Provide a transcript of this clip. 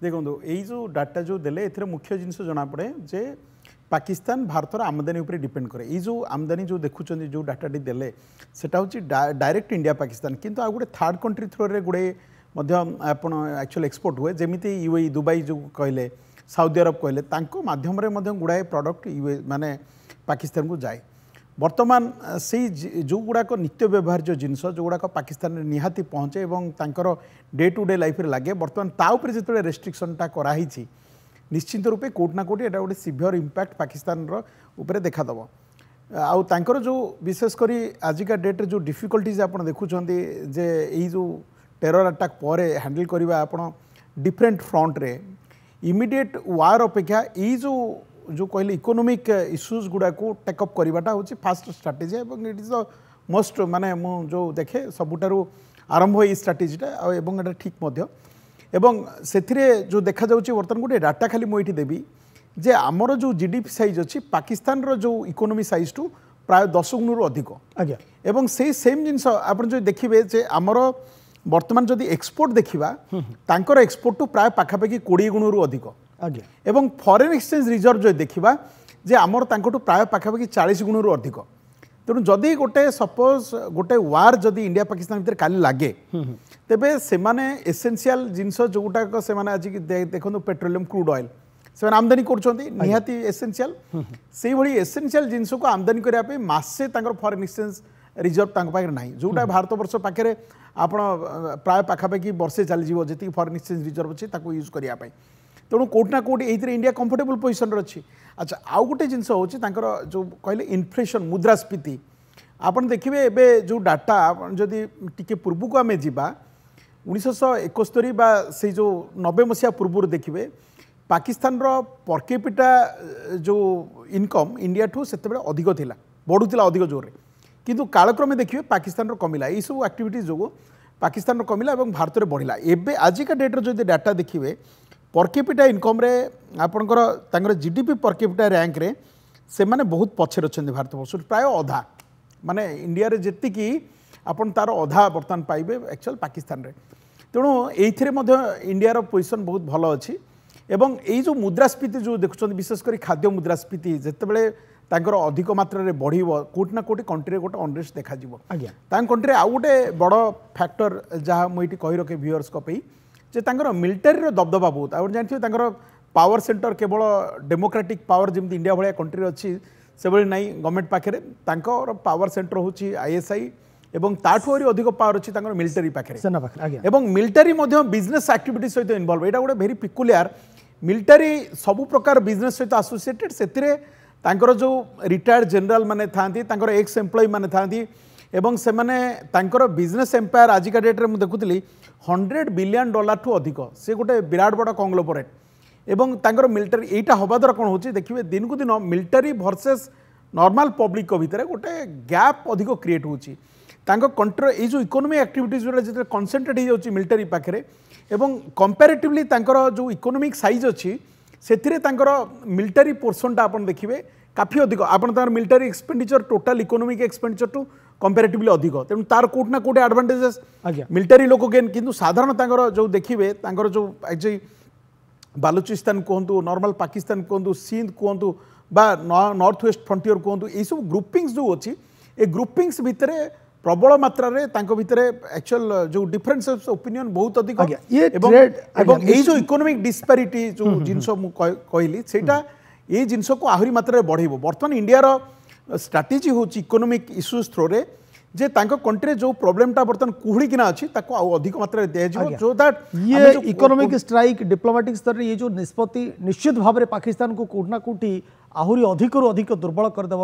देखो यही जो डाटा जो देले एथिरे मुख्य जिनस जना पड़े जे पाकिस्तान भारतर आमदानी उपर डिपेंड करे ये जो आमदानी जो देखुं जो डाटाटी देले सेटा हूँ डायरेक्ट इंडिया पाकिस्तान किंतु आ गोटे थर्ड कंट्री थ्रो रे गुड़े आपण एक्चुअल एक्सपोर्ट हुए जमीती यूएई दुबई जो कहले साउदी अरब कहले तांको माध्यम रे गुड़ाए प्रोडक्ट यूए माने पाकिस्तान को जाए वर्तमान से जो गुड़ाक नित्य व्यवहार जो जिनस जो गुड़ाक पाकिस्तान में निहाती पहुँचे और तांकर डे टू डे लाइफ रे लगे वर्तमान ता उपरे जिते रेस्ट्रिक्शनटा कराई निश्चित रूपे कोट ना कोटी एटा गोटे सिवियर इम्पैक्ट पाकिस्तान ऊपर देखादेव आउ तांकर जो विशेषकर आजिका डेट्रे जो डिफिकल्टीज आप देखुं जे यही जो टेरर अटैक पर हैंडल करवा आप डिफरेंट फ्रंट रे इमिडिएट वार अपेक्षा यही जो कहले इकोनॉमिक इश्यूज गुड़ा को टेकअप करवाटा हूँ फास्ट स्ट्राटेजी और इट इज द मोस्ट माने मु जो देखे सबुठारु आरंभ ये स्ट्राटेजीटा और ठीक मध्य एवं से जो देखा जाउची वर्तमान गोटे डाटा खाली मुझे देवी जे आमर जो जीडीपी साइज अच्छी पाकिस्तान रो जो इकोनॉमी साइज टू प्राय 10 गुण अधिक आज्ञा एवं से सेम जिनस आप जो देखिए जे आमर वर्तमान जदि एक्सपोर्ट देखा तांकर एक्सपोर्ट टू प्राय पाखापाखि 20 गुण अधिक आज्ञा एवं फॉरेन एक्सचेंज रिजर्व जो देखा जे आमर तांकटू प्राय पाखापाखि 40 गुण अधिक तेणु जदि गोटे सपोज गोटे वार जदि इंडिया पाकिस्तान भितर काली लगे तेबे सेमाने एसेंशियल जिनस जोटाक से आज देखो पेट्रोलियम क्रूड ऑयल से आमदानी करहाती एसेंशियल से भली एसेंशियल जिनस को आमदानी करने मासे फॉरेन एक्सचेंज रिजर्व ना जोटा भारत वर्ष पाखे आप प्राय पाखापाखि वर्षे चली जी फॉरेन एक्सचेंज रिजर्व अच्छे यूज करने तेणु कोट ना कोट ये इंडिया कंफर्टेबल पोजिशन अच्छी अच्छा आउ गोटे जिनस हूँ जो कहले इन्फ्लेशन मुद्रास्फीति आपन देखिए एबे जो डाटा जदि टिके पूर्व को आम जा 1971 बा से जो 90 मसीहा पूर्व देखिए पाकिस्तान रो पर कैपिटा जो इनकम इंडिया ठू से अधिक थिला बढ़ुला अधिक जोर किंतु कालक्रमे देखिए पाकिस्तान रो कमिला ये सब एक्टिविटीज जो पाकिस्तान रो कमिला और भारत में बढ़िला एबे आजिका डेट्रे जो डाटा देखिए पर कैपिटा इनकम रे आपनकर जीडीपी पर कैपिटा रैंक रे से माने बहुत पछे अच्छा भारत वर्ष प्राय अधा माने इंडिया रे जेतिकी आपन तार अधा बर्तमान पाइबे एक्चुअल पाकिस्तान रे तेणु ये इंडिया रो पोजिशन बहुत भल अच्छी एवं यही जो मुद्रास्फीति जो देखुं विशेषकर खाद्य मुद्रास्फीति जितेबाला तांकर अधिक मात्रा रे बढ़िबो कोट ना कोटी कंट्री गोटे अनरेस्ट देखा आज्ञा कंट्री आउ गोटे बड़ फैक्टर जहाँ मुझे कही रखे व्यूअर्स कई जे तांकर मिलिटारी रो दबदबा बहुत आ जानते पावर सेंटर केवल डेमोक्रेटिक पावर जमी इंडिया भाया कंट्री अच्छी से भाई ना गवर्नमेंट पाखे पावर सेंटर हूँ आईएसआई एवं ताठू अधिक पावर अच्छी मिलिटारी पाखे एवं मिलिटारी बिजनेस एक्टिविटी सहित इनवॉल्व यहाँ गोटे भेरी पिकुलियार मिलिटारी सबु प्रकार बिजनेस सहित एसोसिएटेड से जो रिटायर्ड जनरल माने थांती एक्स एम्प्लॉय माने थांती एवं से माने बिजनेस एम्पायर आजिका डेट्रे मुझे देखुली $100 बिलियन ठू अधिक से गोटे विराट बड़ कंग्लोमरेट एवं तांकर मिलिटारी एटा हवा द्वारा कौन होची देखिए दिन को दिन मिलिटारी वर्सेस नॉर्मल पब्लिक को भितर गोटे गैप अधिक क्रिएट होची कंट्री ये जो इकोनॉमी एक्टिविटीज जो कनसेंट्रेट हो जाती मिलिटारी पाखे एवं कंपैरेटिवली जो इकोनॉमिक साइज अच्छी से मिलिटारी पोर्शनटा आप देखिए काफी अधिक आप military expenditure total economic expenditure to comparatively अधिक तेणु तार कोट ना कोटे एडवांटेजेस मिलिटारी लोक गेन किंतु साधारण जो देखिए जो एक्चुअली बालूचिस्तान कहतु नॉर्मल पाकिस्तान कहतु सिंध कहतु बा नॉर्थ वेस्ट फ्रंटियर कहतु ये सब ग्रुपिंग्स जो अच्छी ए ग्रुपिंग्स भितर प्रबल मात्रा रे तांको भितरे एक्चुअल जो डिफरेंसेस ओपिनियन बहुत अधिक एवं ये जो इकोनॉमिक डिस्पैरिटी जो जिनस कहली सेटा ये जिनस को आहरी मात्रा रे बढ़ेबो बर्तमान इंडिया रो स्ट्रैटेजी होची इकोनॉमिक इश्यूज थ्रो रे जे तांको कंट्री जो प्रॉब्लमटा बर्तमान कुहड़ी किना अछि ताको आ अधिक मात्रा रे दे जिवो जो दैट ये इकोनॉमिक स्ट्राइक डिप्लोमेटिक स्तर रे ये जो निष्पत्ति निश्चित भाव रे पाकिस्तान को कोठना कोठी आहरी अधिक दुर्बल कर देबो।